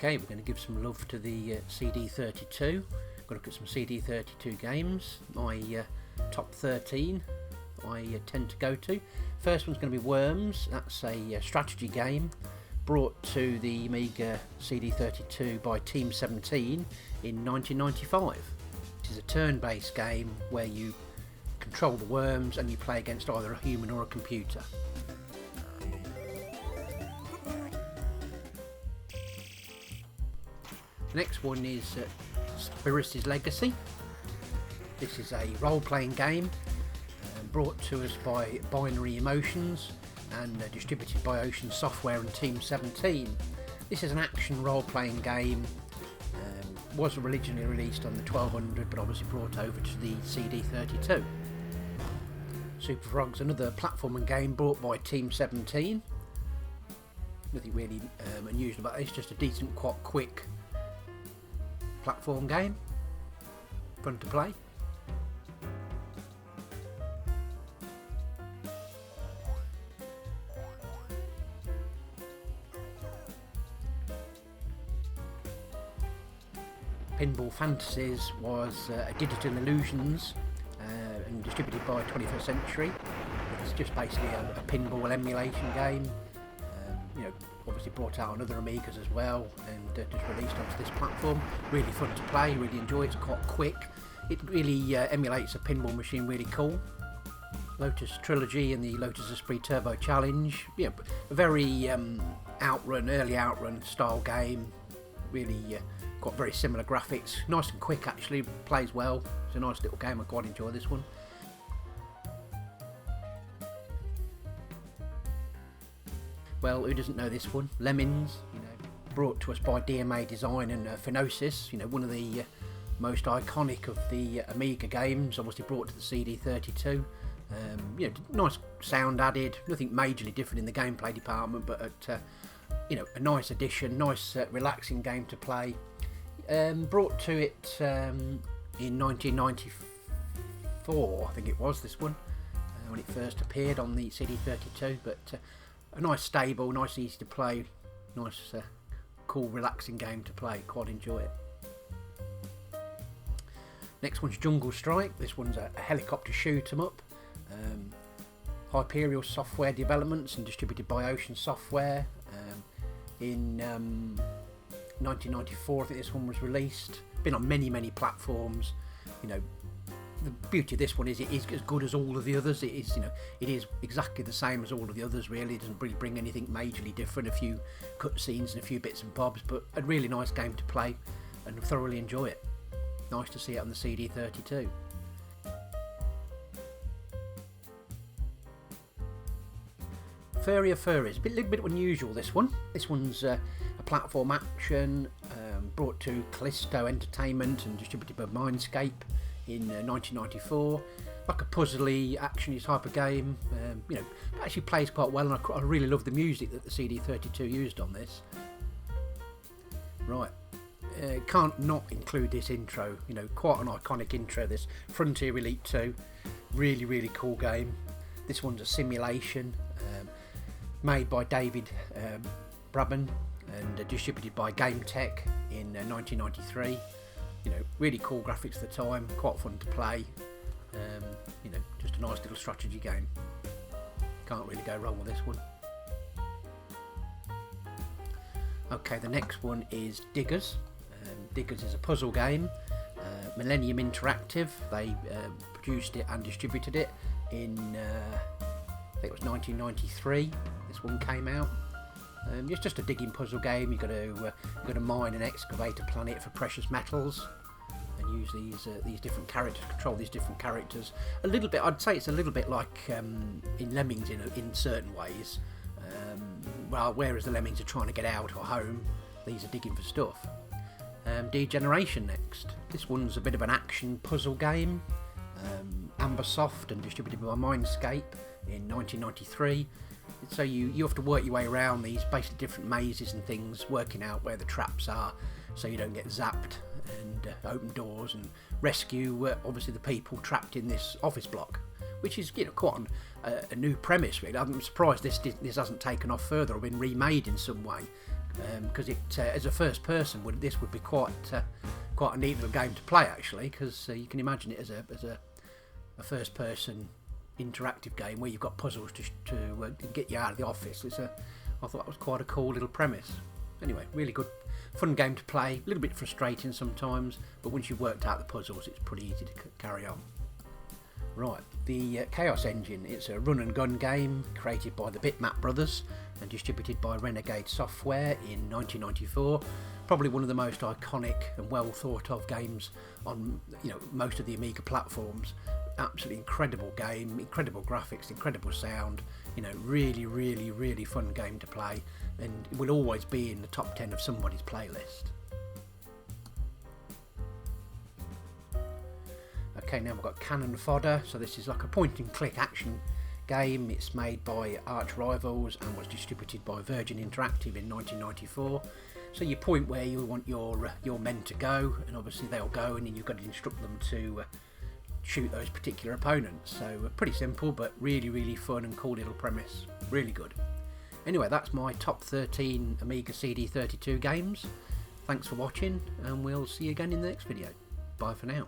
Okay, we're going to give some love to the CD32. Going to look at some CD32 games. My top 13 I tend to go to. First one's going to be Worms. That's a strategy game brought to the Amiga CD32 by Team 17 in 1995. This is a turn-based game where you control the worms and you play against either a human or a computer. The next one is Spyros Legacy. This is a role-playing game brought to us by Binary Emotions and distributed by Ocean Software and Team 17. This is an action role-playing game. Was originally released on the 1200 but obviously brought over to the CD32. Super Frog's another platforming game brought by Team 17. Nothing really unusual about it, it's just a decent, quite quick platform game. Fun to play. Pinball Fantasy was a Digital Illusions and distributed by 21st Century. It's just basically a pinball emulation game. Obviously brought out on other Amigas as well and just released onto this platform. Really fun to play, really enjoy it, it's quite quick. It really emulates a pinball machine, really cool. Lotus Trilogy and the Lotus Esprit Turbo Challenge. A very early outrun style game. Really got very similar graphics. Nice and quick actually, plays well. It's a nice little game, I quite enjoy this one. Well, who doesn't know this one? Lemmings, brought to us by DMA Design and Phenosis, one of the most iconic of the Amiga games, obviously brought to the CD32. Nice sound added, nothing majorly different in the gameplay department, but a nice addition, nice relaxing game to play. Brought to it in 1994, I think it was, this one, when it first appeared on the CD32, but a nice stable, nice easy to play, nice cool relaxing game to play, quite enjoy it. Next one's Jungle Strike. This one's a helicopter shoot 'em up. Hyperial Software Developments and distributed by Ocean Software. In 1994 I think this one was released. Been on many platforms. The beauty of this one is it is as good as all of the others. It is, it is exactly the same as all of the others really. It doesn't really bring anything majorly different, a few cutscenes and a few bits and bobs, but a really nice game to play and thoroughly enjoy it. Nice to see it on the CD32. Furry of Fur is a little bit unusual, this one. This one's a platform action brought to Callisto Entertainment and distributed by Mindscape in 1994. Like a puzzly, actiony type of game. Actually plays quite well, and I really love the music that the CD32 used on this. Right, can't not include this intro. Quite an iconic intro. This Frontier Elite 2, really cool game. This one's a simulation made by David Braben and distributed by Game Tech in 1993. Really cool graphics at the time, quite fun to play. Just a nice little strategy game. Can't really go wrong with this one. Okay, the next one is Diggers. Diggers is a puzzle game. Millennium Interactive, they produced it and distributed it in I think it was 1993. This one came out. It's just a digging puzzle game. You've got to mine and excavate a planet for precious metals, and use these different characters, control these different characters. A little bit, I'd say it's a little bit like in Lemmings in certain ways. Whereas the Lemmings are trying to get out or home, these are digging for stuff. Degeneration next. This one's a bit of an action puzzle game. Ambersoft and distributed by Mindscape in 1993. So you have to work your way around these basically different mazes and things, working out where the traps are so you don't get zapped, and open doors and rescue obviously the people trapped in this office block, which is quite a new premise really. I'm surprised this hasn't taken off further or been remade in some way. because as a first person, this would be quite a neat little game to play actually, because you can imagine it as a first person interactive game where you've got puzzles to get you out of the office. I thought that was quite a cool little premise. Anyway, really good, fun game to play. A little bit frustrating sometimes, but once you've worked out the puzzles, it's pretty easy to carry on. Right, the Chaos Engine. It's a run and gun game created by the Bitmap brothers and distributed by Renegade Software in 1994. Probably one of the most iconic and well thought of games on most of the Amiga platforms. Absolutely incredible game, incredible graphics, incredible sound. Really fun game to play, and it will always be in the top 10 of somebody's playlist. Okay, now we've got Cannon Fodder. So this is like a point and click action game. It's made by Arch Rivals and was distributed by Virgin Interactive in 1994. So you point where you want your men to go, and obviously they'll go, and then you've got to instruct them to shoot those particular opponents. So pretty simple, but really fun and cool little premise. Really good. Anyway, that's my top 13 Amiga CD32 games. Thanks for watching, and we'll see you again in the next video. Bye for now.